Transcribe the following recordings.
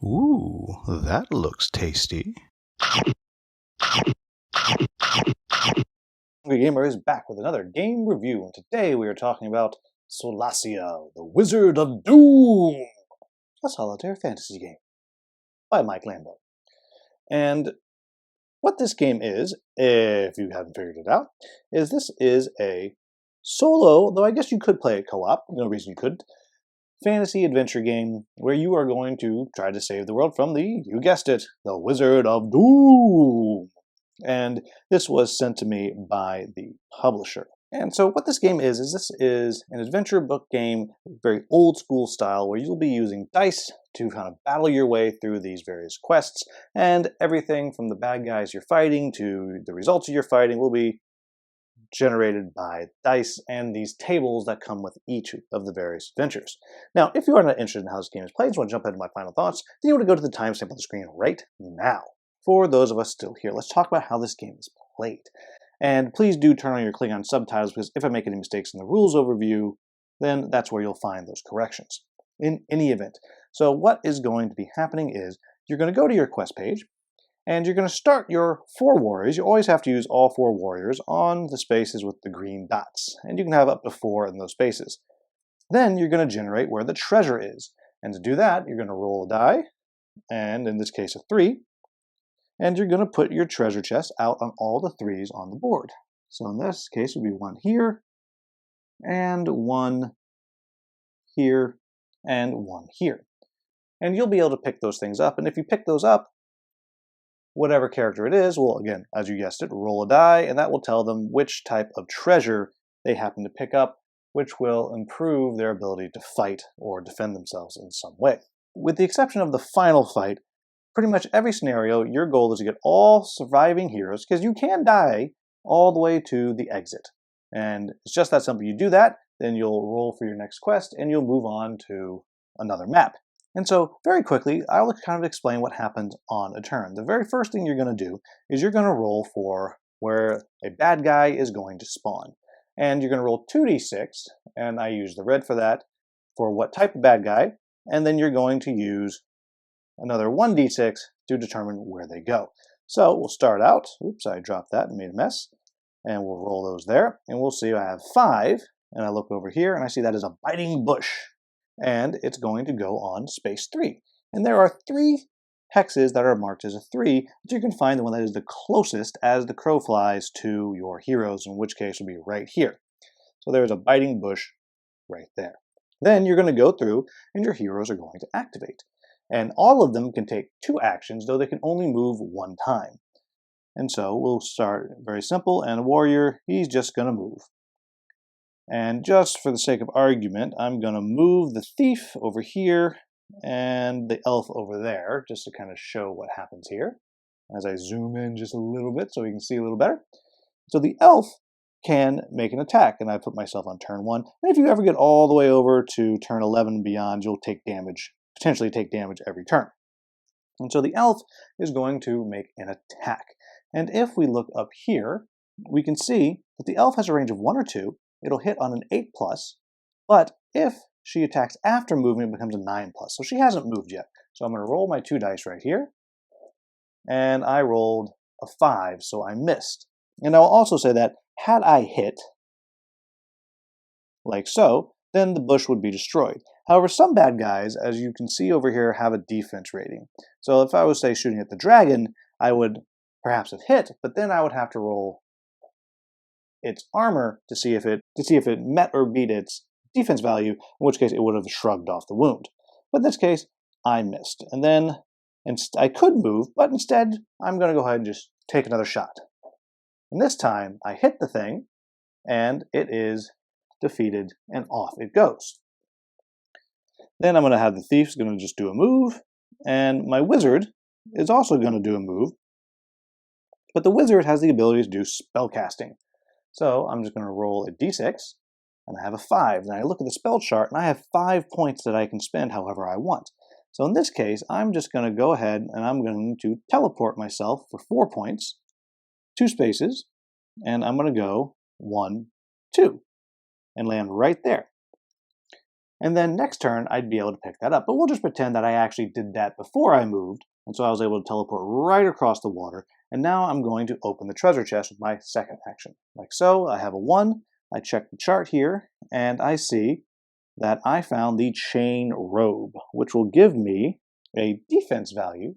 Ooh, that looks tasty. Hungry Gamer is back with another game review, and today we are talking about Solacia, the Wizard of Doom, a solitaire fantasy game by Mike Lambo. And what this game is, if you haven't figured it out, is this is a solo, though I guess you could play it co-op, no reason you couldn't, fantasy adventure game where you are going to try to save the world from you guessed it, the Wizard of Doom. And this was sent to me by the publisher. And so what this game is this is an adventure book game, very old school style, where you'll be using dice to kind of battle your way through these various quests, and everything from the bad guys you're fighting to the results of your fighting will be generated by dice and these tables that come with each of the various adventures. Now, if you are not interested in how this game is played, just want to jump into my final thoughts, then you want to go to the timestamp on the screen right now. For those of us still here, let's talk about how this game is played. And please do turn on your Klingon subtitles, because if I make any mistakes in the rules overview, then that's where you'll find those corrections. In any event, so what is going to be happening is you're going to go to your quest page, and you're going to start your 4 warriors. You always have to use all 4 warriors on the spaces with the green dots, and you can have up to 4 in those spaces. Then you're going to generate where the treasure is, and to do that, you're going to roll a die, and in this case a 3, and you're going to put your treasure chest out on all the 3s on the board. So in this case, it would be 1 here, and 1 here, and 1 here. And you'll be able to pick those things up, and if you pick those up, whatever character it is will, again, as you guessed it, roll a die, and that will tell them which type of treasure they happen to pick up, which will improve their ability to fight or defend themselves in some way. With the exception of the final fight, pretty much every scenario, your goal is to get all surviving heroes, because you can die all the way to the exit. And it's just that simple. You do that, then you'll roll for your next quest, and you'll move on to another map. And so, very quickly, I'll kind of explain what happens on a turn. The very first thing you're going to do is you're going to roll for where a bad guy is going to spawn. And you're going to roll 2d6, and I use the red for that, for what type of bad guy, and then you're going to use another 1d6 to determine where they go. So we'll start out, oops, I dropped that and made a mess, and we'll roll those there, and we'll see I have 5, and I look over here, and I see that is a biting bush. And it's going to go on space 3. And there are 3 hexes that are marked as a 3, but you can find the one that is the closest as the crow flies to your heroes, in which case would be right here. So there's a biting bush right there. Then you're going to go through, and your heroes are going to activate. And all of them can take 2 actions, though they can only move 1 time. And so we'll start very simple, and a warrior, he's just going to move. And just for the sake of argument, I'm going to move the thief over here and the elf over there, just to kind of show what happens here, as I zoom in just a little bit so we can see a little better. So the elf can make an attack, and I put myself on turn 1. And if you ever get all the way over to turn 11 and beyond, you'll take damage, potentially take damage every turn. And so the elf is going to make an attack. And if we look up here, we can see that the elf has a range of 1 or 2. It'll hit on an 8+, but if she attacks after moving, it becomes a 9+. So she hasn't moved yet. So I'm going to roll my 2 dice right here, and I rolled a 5, so I missed. And I'll also say that had I hit, like so, then the bush would be destroyed. However, some bad guys, as you can see over here, have a defense rating. So if I was, say, shooting at the dragon, I would perhaps have hit, but then I would have to roll its armor to see if it met or beat its defense value, in which case it would have shrugged off the wound. But in this case, I missed. And then I could move, but instead I'm going to go ahead and just take another shot. And this time I hit the thing, and it is defeated, and off it goes. Then I'm going to have the thief's going to just do a move, and my wizard is also going to do a move, but the wizard has the ability to do spellcasting. So I'm just going to roll a d6, and I have a 5. And I look at the spell chart, and I have 5 points that I can spend however I want. So in this case, I'm just going to go ahead, and I'm going to teleport myself for 4 points, 2 spaces, and I'm going to go 1, 2, and land right there. And then next turn, I'd be able to pick that up. But we'll just pretend that I actually did that before I moved. And so I was able to teleport right across the water. And now I'm going to open the treasure chest with my second action. Like so, I have a 1. I check the chart here, and I see that I found the chain robe, which will give me a defense value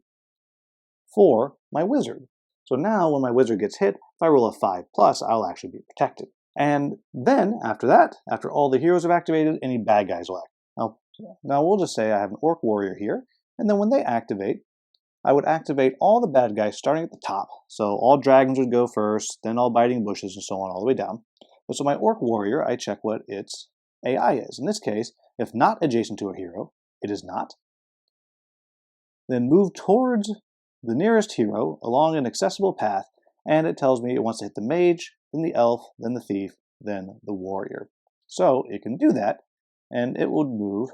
for my wizard. So now when my wizard gets hit, if I roll a 5+, I'll actually be protected. And then, after that, after all the heroes have activated, any bad guys will act. Now we'll just say I have an orc warrior here, and then when they activate, I would activate all the bad guys starting at the top. So all dragons would go first, then all biting bushes, and so on all the way down. So my orc warrior, I check what its AI is. In this case, if not adjacent to a hero, it is not. Then move towards the nearest hero along an accessible path, and it tells me it wants to hit the mage, then the elf, then the thief, then the warrior. So it can do that, and it will move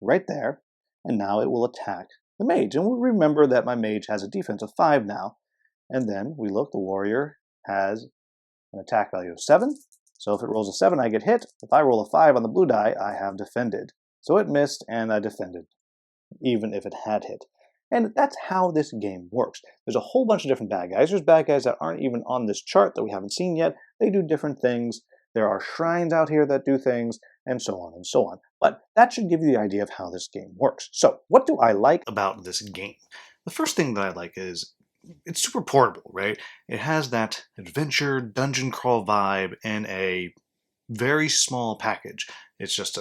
right there, and now it will attack the mage. And we remember that my mage has a defense of 5 now, and then we look, the warrior has an attack value of 7, so if it rolls a 7, I get hit. If I roll a 5 on the blue die, I have defended. So it missed, and I defended, even if it had hit. And that's how this game works. There's a whole bunch of different bad guys. There's bad guys that aren't even on this chart that we haven't seen yet. They do different things. There are shrines out here that do things, and so on and so on. But that should give you the idea of how this game works. So, what do I like about this game? The first thing that I like is it's super portable, right? It has that adventure, dungeon crawl vibe in a very small package. It's just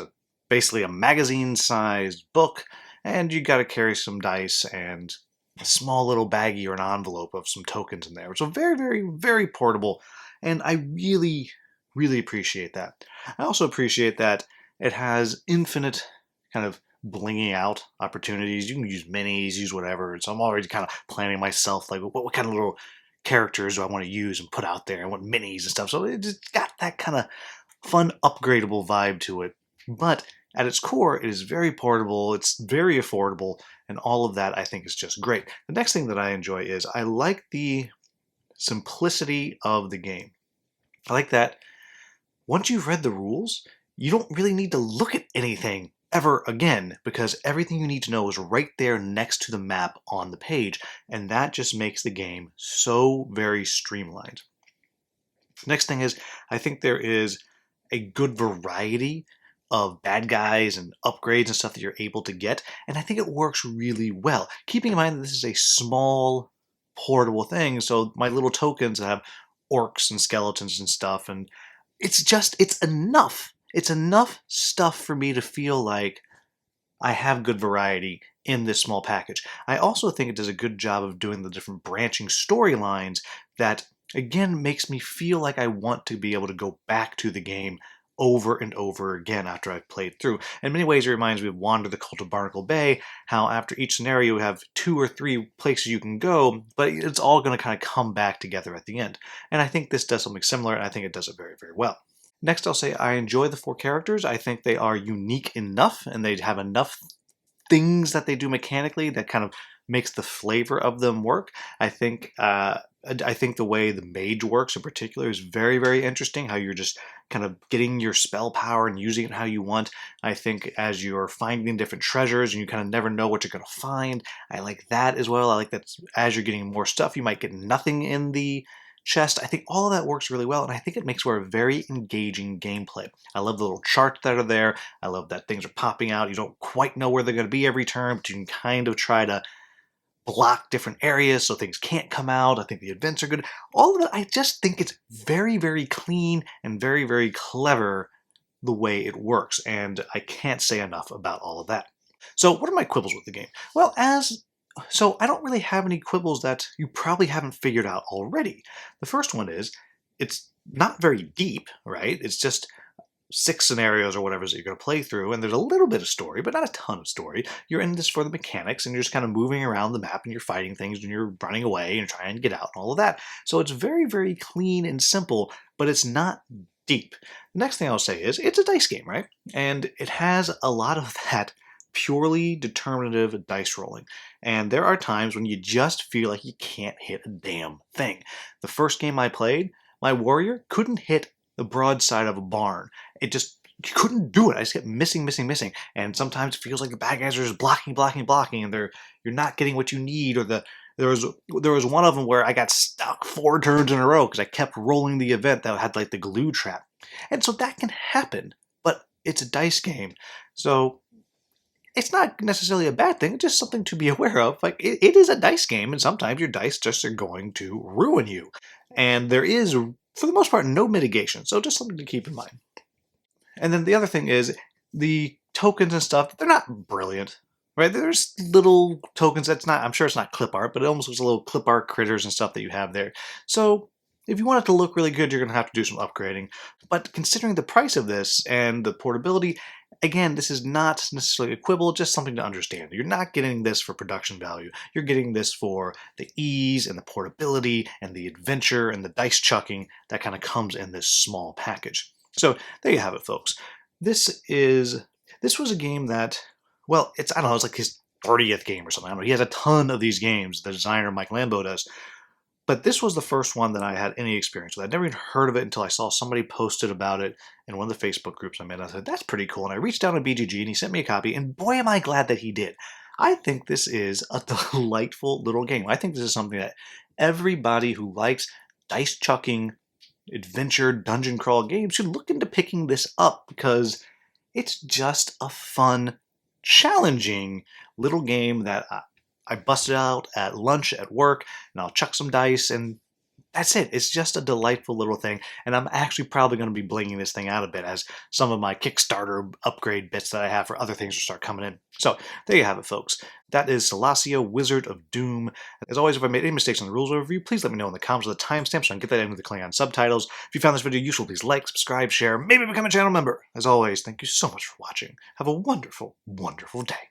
basically a magazine-sized book, and you got to carry some dice and a small little baggie or an envelope of some tokens in there. So very, very, very portable, and I really, really appreciate that. I also appreciate that it has infinite kind of blinging out opportunities. You can use minis, use whatever, and so I'm already kind of planning myself, like what kind of little characters do I want to use and put out there, and what minis and stuff. So it just got that kind of fun, upgradable vibe to it. But at its core, it is very portable, it's very affordable, and all of that I think is just great. The next thing that I enjoy is I like the simplicity of the game. I like that once you've read the rules, you don't really need to look at anything ever again, because everything you need to know is right there next to the map on the page, and that just makes the game so very streamlined. Next thing is, I think there is a good variety of bad guys and upgrades and stuff that you're able to get, and I think it works really well. Keeping in mind that this is a small, portable thing, so my little tokens have orcs and skeletons and stuff, and it's enough. It's enough stuff for me to feel like I have good variety in this small package. I also think it does a good job of doing the different branching storylines that, again, makes me feel like I want to be able to go back to the game over and over again after I've played through. In many ways, it reminds me of Wander the Cult of Barnacle Bay, how after each scenario you have 2 or 3 places you can go, but it's all going to kind of come back together at the end. And I think this does something similar, and I think it does it very, very well. Next, I'll say I enjoy the 4 characters. I think they are unique enough, and they have enough things that they do mechanically that kind of makes the flavor of them work. I think the way the mage works in particular is very, very interesting, how you're just kind of getting your spell power and using it how you want. I think as you're finding different treasures and you kind of never know what you're going to find, I like that as well. I like that as you're getting more stuff, you might get nothing in the chest. I think all of that works really well, and I think it makes for a very engaging gameplay. I love the little charts that are there. I love that things are popping out. You don't quite know where they're going to be every turn, but you can kind of try to block different areas so things can't come out. I think the events are good. All of it, I just think it's very, very clean and very, very clever the way it works, and I can't say enough about all of that. So what are my quibbles with the game? Well, so I don't really have any quibbles that you probably haven't figured out already. The first one is, it's not very deep, right? It's just 6 scenarios or whatever that you're going to play through, and there's a little bit of story, but not a ton of story. You're in this for the mechanics, and you're just kind of moving around the map, and you're fighting things, and you're running away, and you're trying to get out, and all of that. So it's very, very clean and simple, but it's not deep. The next thing I'll say is, it's a dice game, right? And it has a lot of that purely determinative dice rolling. And there are times when you just feel like you can't hit a damn thing. The first game I played, my warrior couldn't hit the broadside of a barn. It just you couldn't do it. I just kept missing, missing, missing. And sometimes it feels like the bad guys are just blocking, blocking, blocking, and you're not getting what you need. Or there was one of them where I got stuck 4 turns in a row because I kept rolling the event that had like the glue trap. And so that can happen, but it's a dice game. So it's not necessarily a bad thing. It's just something to be aware of. Like it is a dice game, and sometimes your dice just are going to ruin you. And there is, for the most part, no mitigation. So just something to keep in mind. And then the other thing is the tokens and stuff, they're not brilliant, right? There's little tokens that's not, I'm sure it's not clip art, but it almost looks a little clip art critters and stuff that you have there. So if you want it to look really good, you're going to have to do some upgrading. But considering the price of this and the portability, again, this is not necessarily a quibble, just something to understand. You're not getting this for production value. You're getting this for the ease and the portability and the adventure and the dice chucking that kind of comes in this small package. So there you have it, folks. This was a game that, well, I don't know, it's like his 30th game or something. I don't know. He has a ton of these games, the designer Mike Lambo does. But this was the first one that I had any experience with. I'd never even heard of it until I saw somebody posted about it in one of the Facebook groups I'm in. I said, that's pretty cool. And I reached out to BGG and he sent me a copy. And boy, am I glad that he did. I think this is a delightful little game. I think this is something that everybody who likes dice chucking, adventure, dungeon crawl games should look into picking this up because it's just a fun, challenging little game that I busted out at lunch at work, and I'll chuck some dice, and that's it. It's just a delightful little thing, and I'm actually probably going to be blinging this thing out a bit as some of my Kickstarter upgrade bits that I have for other things will start coming in. So there you have it, folks. That is Solacia, Wizard of Doom. As always, if I made any mistakes on the rules overview, please let me know in the comments with the timestamps so I can get that in with the Klingon subtitles. If you found this video useful, please like, subscribe, share, maybe become a channel member. As always, thank you so much for watching. Have a wonderful, wonderful day.